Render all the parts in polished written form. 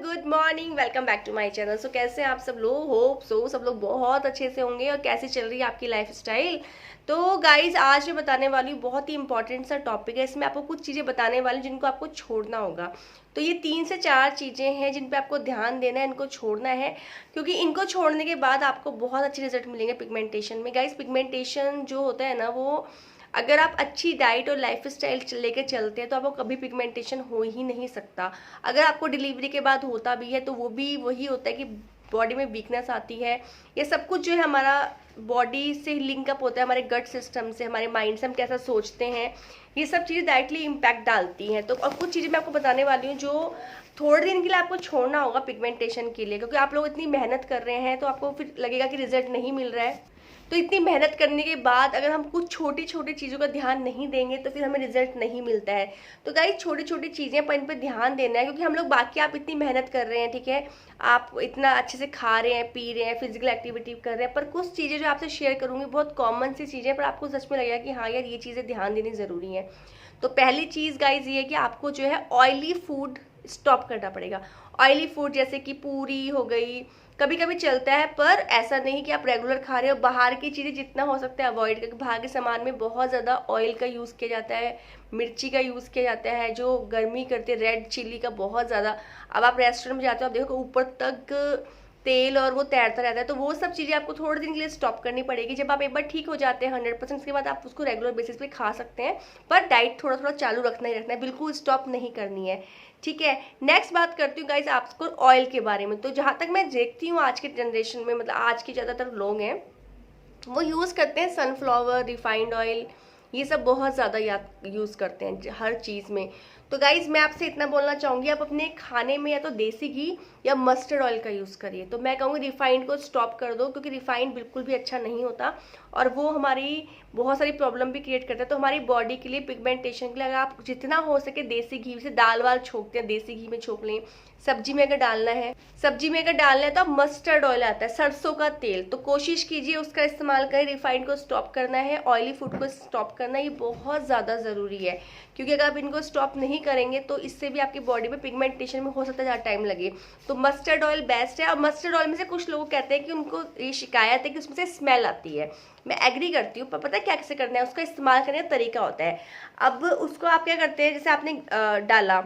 Good morning, welcome back to my channel. So कैसे हैं आप सब लोग? होप सो सब लोग बहुत अच्छे से होंगे। और कैसे चल रही है आपकी लाइफ स्टाइल? तो गाइज आज मैं बताने वाली हूँ बहुत ही इंपॉर्टेंट सा टॉपिक है। इसमें आपको कुछ चीज़ें बताने वाली जिनको आपको छोड़ना होगा। तो ये 3 से 4 चीज़ें हैं जिन पे आपको ध्यान देना है, इनको छोड़ना है, क्योंकि इनको छोड़ने के बाद आपको बहुत अच्छे रिजल्ट मिलेंगे पिगमेंटेशन में। गाइज पिगमेंटेशन जो होता है ना, वो अगर आप अच्छी डाइट और लाइफ स्टाइल लेके चलते हैं तो आपको कभी पिगमेंटेशन हो ही नहीं सकता। अगर आपको डिलीवरी के बाद होता भी है तो वो भी वही होता है कि बॉडी में वीकनेस आती है। ये सब कुछ जो है हमारा बॉडी से लिंकअप होता है, हमारे गट सिस्टम से, हमारे माइंड से, हम कैसा सोचते हैं, ये सब चीज़ें डायरेक्टली इम्पैक्ट डालती हैं। तो अब कुछ चीज़ें मैं आपको बताने वाली हूँ जो थोड़े दिन के लिए आपको छोड़ना होगा पिगमेंटेशन के लिए, क्योंकि आप लोग इतनी मेहनत कर रहे हैं तो आपको फिर लगेगा कि रिजल्ट नहीं मिल रहा है। तो इतनी मेहनत करने के बाद अगर हम कुछ छोटी छोटी चीज़ों का ध्यान नहीं देंगे तो फिर हमें रिजल्ट नहीं मिलता है। तो गाइस छोटी छोटी चीज़ें पर इन पर ध्यान देना है, क्योंकि हम लोग बाकी आप इतनी मेहनत कर रहे हैं, ठीक है, आप इतना अच्छे से खा रहे हैं, पी रहे हैं, फिजिकल एक्टिविटी कर रहे हैं, पर कुछ चीज़ें जो आपसे शेयर करूँगी बहुत कॉमन सी चीज़ें, पर आपको सच में लगेगा कि हाँ यार ये चीज़ें ध्यान देनी ज़रूरी है। तो पहली चीज़ गाइज ये है कि आपको जो है ऑयली फूड स्टॉप करना पड़ेगा। ऑयली फूड जैसे कि पूरी हो गई, कभी कभी चलता है, पर ऐसा नहीं कि आप रेगुलर खा रहे हो। बाहर की चीज़ें जितना हो सकता है अवॉइड करके, बाहर के सामान में बहुत ज़्यादा ऑयल का यूज़ किया जाता है, मिर्ची का यूज़ किया जाता है जो गर्मी करती है, रेड चिल्ली का बहुत ज़्यादा। अब आप रेस्टोरेंट में जाते हो, आप देखो ऊपर तक तेल और वो तैरता रहता है। तो वो सब चीज़ें आपको थोड़े दिन के लिए स्टॉप करनी पड़ेगी। जब आप एक बार ठीक हो जाते हैं 100%, उसके बाद आप उसको रेगुलर बेसिस पे खा सकते हैं, पर डाइट थोड़ा थोड़ा चालू रखना ही रखना है, बिल्कुल स्टॉप नहीं करनी है, ठीक है। नेक्स्ट बात करती हूँ गाइज आपको ऑयल के बारे में। तो जहाँ तक मैं देखती हूँ आज के जनरेशन में, मतलब आज के ज़्यादातर लोग हैं वो यूज़ करते हैं सनफ्लावर, रिफाइंड ऑयल, ये सब बहुत ज़्यादा यूज़ करते हैं हर चीज़ में। तो गाइज मैं आपसे इतना बोलना चाहूँगी, आप अपने खाने में या तो देसी घी या मस्टर्ड ऑयल का यूज़ करिए। तो मैं कहूँगी रिफाइंड को स्टॉप कर दो, क्योंकि रिफाइंड बिल्कुल भी अच्छा नहीं होता और वो हमारी बहुत सारी प्रॉब्लम भी क्रिएट करता है। तो हमारी बॉडी के लिए, पिगमेंटेशन के लिए, अगर आप जितना हो सके देसी घी से, दाल वाल छोंकते हैं देसी घी में छोंक लें। सब्जी में अगर डालना है, सब्जी में अगर डालना है तो मस्टर्ड ऑयल आता है, सरसों का तेल, तो कोशिश कीजिए उसका इस्तेमाल करें। रिफाइंड को स्टॉप करना है, ऑयली फूड को स्टॉप करना, ये बहुत ज़्यादा ज़रूरी है, क्योंकि अगर आप इनको स्टॉप नहीं करेंगे तो इससे भी आपकी बॉडी में पिगमेंटेशन में हो सकता है ज़्यादा टाइम लगे। तो मस्टर्ड ऑयल बेस्ट है। और मस्टर्ड ऑयल में से कुछ लोग कहते हैं कि उनको ये शिकायत है कि उसमें से स्मेल आती है। मैं एग्री करती हूँ, पर पता है क्या कैसे करना है, उसका इस्तेमाल करने का तरीका होता है। अब उसको आप क्या करते हैं, जैसे आपने डाला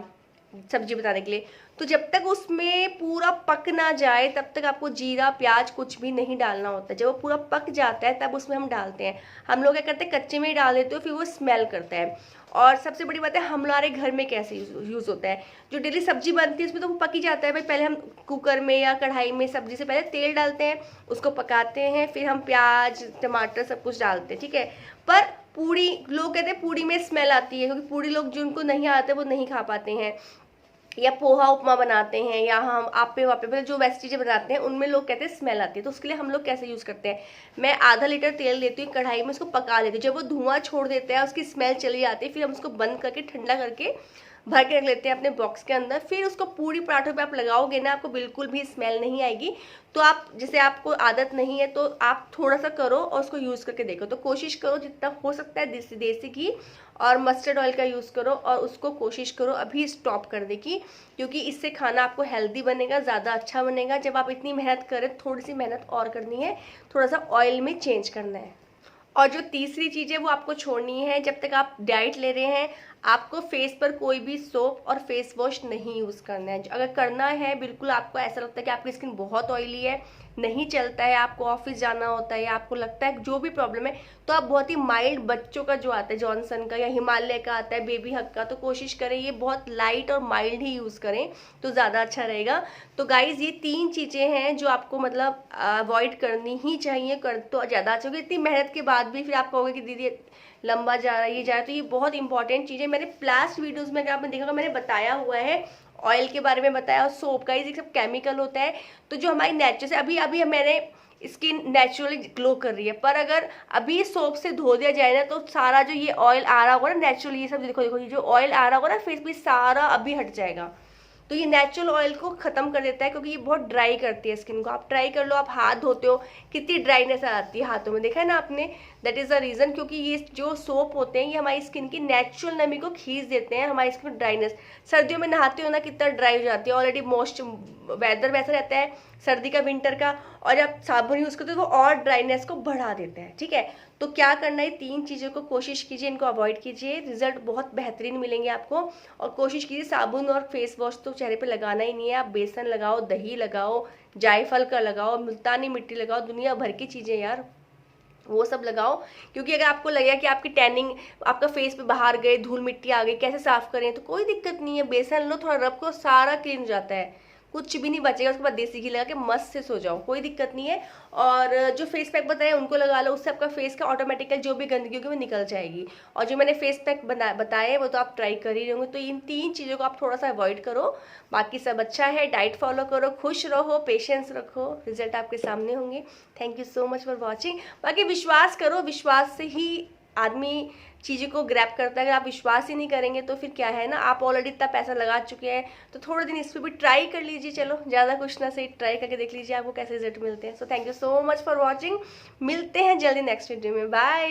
सब्जी बनाने के लिए, तो जब तक उसमें पूरा पक ना जाए तब तक आपको जीरा प्याज कुछ भी नहीं डालना होता है। जब वो पूरा पक जाता है तब उसमें हम डालते हैं। हम लोग क्या करते हैं, कच्चे में ही डाल देते हो, फिर वो स्मेल करता है। और सबसे बड़ी बात है हमारे घर में कैसे यूज़ होता है, जो डेली सब्जी बनती है उसमें तो वो पक ही जाता है भाई। पहले हम कुकर में या कढ़ाई में सब्जी से पहले तेल डालते हैं, उसको पकाते हैं, फिर हम प्याज टमाटर सब कुछ डालते हैं, ठीक है। पर पूड़ी, लोग कहते हैं पूड़ी में स्मेल आती है, क्योंकि पूड़ी लोग जिनको नहीं आते वो नहीं खा पाते हैं, या पोहा उपमा बनाते हैं, या हम आपे वापे मतलब जो वेस्ट चीज़ें बनाते हैं उनमें लोग कहते हैं स्मेल आती है। तो उसके लिए हम लोग कैसे यूज़ करते हैं, मैं आधा लीटर तेल लेती हूँ कढ़ाई में, उसको पका लेती हूँ। जब वो धुआं छोड़ देता है, उसकी स्मेल चली जाती है, फिर हम उसको बंद करके ठंडा करके भर के रख लेते हैं अपने बॉक्स के अंदर। फिर उसको पूरी पराठों पे आप लगाओगे ना, आपको बिल्कुल भी स्मेल नहीं आएगी। तो आप, जैसे आपको आदत नहीं है तो आप थोड़ा सा करो और उसको यूज़ करके देखो। तो कोशिश करो जितना हो सकता है देसी घी और मस्टर्ड ऑयल का यूज़ करो, और उसको कोशिश करो अभी स्टॉप करने की, क्योंकि इससे खाना आपको हेल्दी बनेगा, ज़्यादा अच्छा बनेगा। जब आप इतनी मेहनत करें, थोड़ी सी मेहनत और करनी है, थोड़ा सा ऑयल में चेंज करना है। और जो तीसरी चीज़ है वो आपको छोड़नी है, जब तक आप डाइट ले रहे हैं आपको फेस पर कोई भी सोप और फेस वॉश नहीं यूज़ करना है। अगर करना है, बिल्कुल आपको ऐसा लगता है कि आपकी स्किन बहुत ऑयली है, नहीं चलता है, आपको ऑफिस जाना होता है, या आपको लगता है जो भी प्रॉब्लम है, तो आप बहुत ही माइल्ड बच्चों का जो आता है जॉनसन का या हिमालय का आता है बेबी हग का, तो कोशिश करें ये बहुत लाइट और माइल्ड ही यूज़ करें तो ज़्यादा अच्छा रहेगा। तो गाइज ये 3 चीज़ें हैं जो आपको मतलब अवॉइड करनी ही चाहिए, कर तो ज़्यादा अच्छा होगा। इतनी मेहनत के बाद भी फिर आप कहोगे कि दीदी लंबा जा रहा है, ये जा रहा है, तो ये बहुत इंपॉर्टेंट चीज़ है। मैंने लास्ट वीडियोज़ में अगर आपने देखा, मैंने बताया हुआ है, ऑयल के बारे में बताया, सोप का, ये सब केमिकल होता है। तो जो हमारी नेचुरल से अभी मैंने स्किन नेचुरली ग्लो कर रही है, पर अगर अभी सोप से धो दिया जाए ना तो सारा जो ये ऑयल आ रहा होगा ना नेचुरली, ये सब देखो देखो, ये जो ऑयल आ रहा होगा ना फेस पे, सारा अभी हट जाएगा। तो ये नेचुरल ऑयल को ख़त्म कर देता है, क्योंकि ये बहुत ड्राई करती है स्किन को। आप ट्राई कर लो, आप हाथ धोते हो कितनी ड्राइनेस आ जाती है हाथों में, देखा है ना आपने। दैट इज़ द रीज़न, क्योंकि ये जो सोप होते हैं ये हमारी स्किन की नेचुरल नमी को खींच देते हैं, हमारी स्किन ड्राइनेस। सर्दियों में नहाते हो ना, कितना ड्राई हो जाती है, ऑलरेडी मॉइस्ट वेदर वैसा रहता है सर्दी का, विंटर का, और जब साबुन यूज़ करते हो तो और ड्राइनेस को बढ़ा देता है, ठीक है। तो क्या करना है, 3 चीज़ों को कोशिश कीजिए, इनको अवॉइड कीजिए, रिजल्ट बहुत बेहतरीन मिलेंगे आपको। और कोशिश कीजिए साबुन और फेस वॉश तो चेहरे पे लगाना ही नहीं है, आप बेसन लगाओ, दही लगाओ, जायफल का लगाओ, मुल्तानी मिट्टी लगाओ, दुनिया भर की चीज़ें यार वो सब लगाओ। क्योंकि अगर आपको लगेगा कि आपकी टैनिंग, आपका फेस पे बाहर गए, धूल मिट्टी आ गई, कैसे साफ करें, तो कोई दिक्कत नहीं है, बेसन लो, थोड़ा रब को, सारा क्लीन हो जाता है, कुछ भी नहीं बचेगा। उसके बाद देसी घी लगा के मस्त से सो जाओ, कोई दिक्कत नहीं है। और जो फेस पैक बताया उनको लगा लो, उससे आपका फेस का ऑटोमेटिकली जो भी गंदगी होगी वो निकल जाएगी। और जो मैंने फेस पैक बताए वो तो आप ट्राई कर ही होंगे। तो इन 3 चीज़ों को आप थोड़ा सा अवॉइड करो, बाकी सब अच्छा है। डाइट फॉलो करो, खुश रहो, पेशेंस रखो, रिजल्ट आपके सामने होंगे। Thank you so much for watching. बाकी विश्वास करो, विश्वास से ही आदमी चीज़ों को ग्रैब करता है। अगर आप विश्वास ही नहीं करेंगे तो फिर क्या है ना, आप ऑलरेडी इतना पैसा लगा चुके हैं, तो थोड़े दिन इस पर भी ट्राई कर लीजिए। चलो ज़्यादा कुछ ना सही, ट्राई करके देख लीजिए आपको कैसे रिजल्ट मिलते हैं। So thank you so much for watching, मिलते हैं जल्दी नेक्स्ट वीडियो में, बाय।